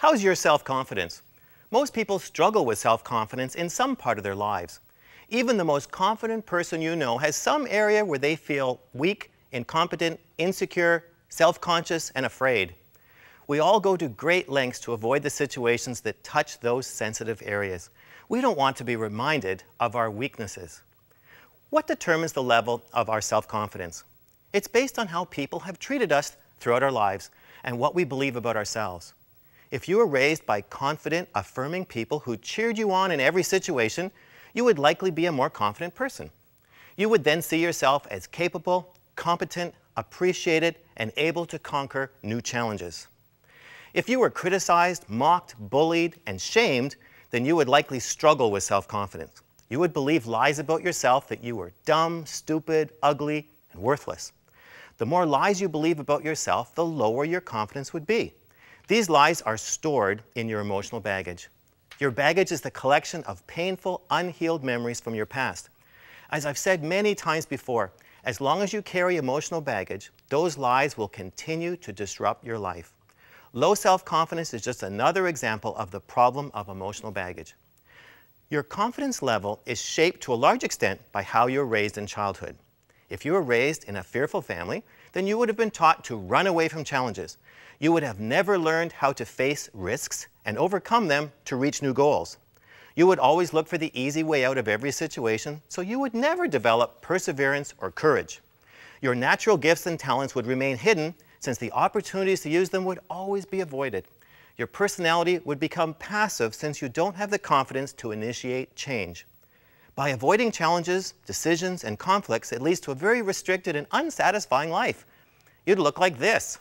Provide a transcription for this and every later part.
How's your self-confidence? Most people struggle with self-confidence in some part of their lives. Even the most confident person you know has some area where they feel weak, incompetent, insecure, self-conscious, and afraid. We all go to great lengths to avoid the situations that touch those sensitive areas. We don't want to be reminded of our weaknesses. What determines the level of our self-confidence? It's based on how people have treated us throughout our lives and what we believe about ourselves. If you were raised by confident, affirming people who cheered you on in every situation, you would likely be a more confident person. You would then see yourself as capable, competent, appreciated, and able to conquer new challenges. If you were criticized, mocked, bullied, and shamed, then you would likely struggle with self-confidence. You would believe lies about yourself that you were dumb, stupid, ugly, and worthless. The more lies you believe about yourself, the lower your confidence would be. These lies are stored in your emotional baggage. Your baggage is the collection of painful, unhealed memories from your past. As I've said many times before, as long as you carry emotional baggage, those lies will continue to disrupt your life. Low self-confidence is just another example of the problem of emotional baggage. Your confidence level is shaped to a large extent by how you were raised in childhood. If you were raised in a fearful family, then you would have been taught to run away from challenges. You would have never learned how to face risks and overcome them to reach new goals. You would always look for the easy way out of every situation, so you would never develop perseverance or courage. Your natural gifts and talents would remain hidden, since the opportunities to use them would always be avoided. Your personality would become passive, since you don't have the confidence to initiate change. By avoiding challenges, decisions, and conflicts, it leads to a very restricted and unsatisfying life. You'd look like this.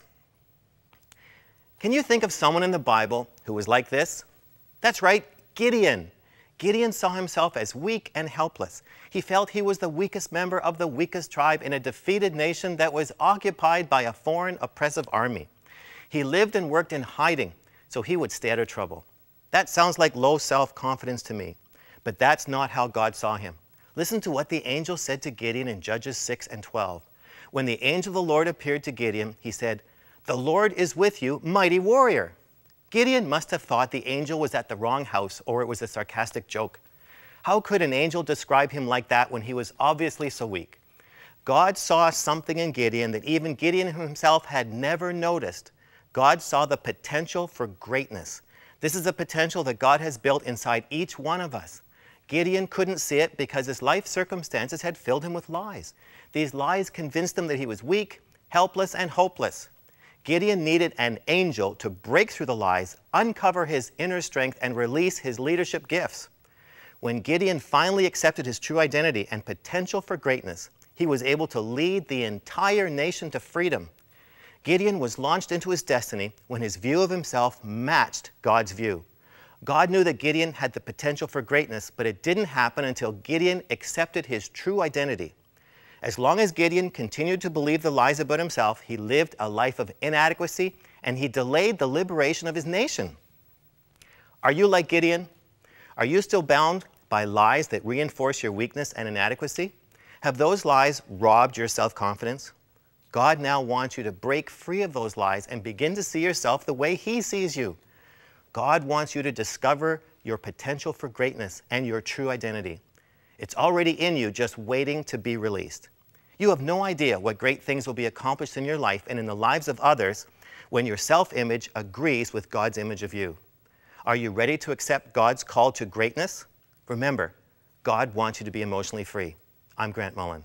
Can you think of someone in the Bible who was like this? That's right, Gideon. Gideon saw himself as weak and helpless. He felt he was the weakest member of the weakest tribe in a defeated nation that was occupied by a foreign oppressive army. He lived and worked in hiding, so he would stay out of trouble. That sounds like low self-confidence to me, but that's not how God saw him. Listen to what the angel said to Gideon in Judges 6 and 12. When the angel of the Lord appeared to Gideon, he said, "The Lord is with you, mighty warrior." Gideon must have thought the angel was at the wrong house, or it was a sarcastic joke. How could an angel describe him like that when he was obviously so weak? God saw something in Gideon that even Gideon himself had never noticed. God saw the potential for greatness. This is a potential that God has built inside each one of us. Gideon couldn't see it because his life circumstances had filled him with lies. These lies convinced him that he was weak, helpless, and hopeless. Gideon needed an angel to break through the lies, uncover his inner strength, and release his leadership gifts. When Gideon finally accepted his true identity and potential for greatness, he was able to lead the entire nation to freedom. Gideon was launched into his destiny when his view of himself matched God's view. God knew that Gideon had the potential for greatness, but it didn't happen until Gideon accepted his true identity. As long as Gideon continued to believe the lies about himself, he lived a life of inadequacy, and he delayed the liberation of his nation. Are you like Gideon? Are you still bound by lies that reinforce your weakness and inadequacy? Have those lies robbed your self-confidence? God now wants you to break free of those lies and begin to see yourself the way He sees you. God wants you to discover your potential for greatness and your true identity. It's already in you, just waiting to be released. You have no idea what great things will be accomplished in your life and in the lives of others when your self-image agrees with God's image of you. Are you ready to accept God's call to greatness? Remember, God wants you to be emotionally free. I'm Grant Mullen.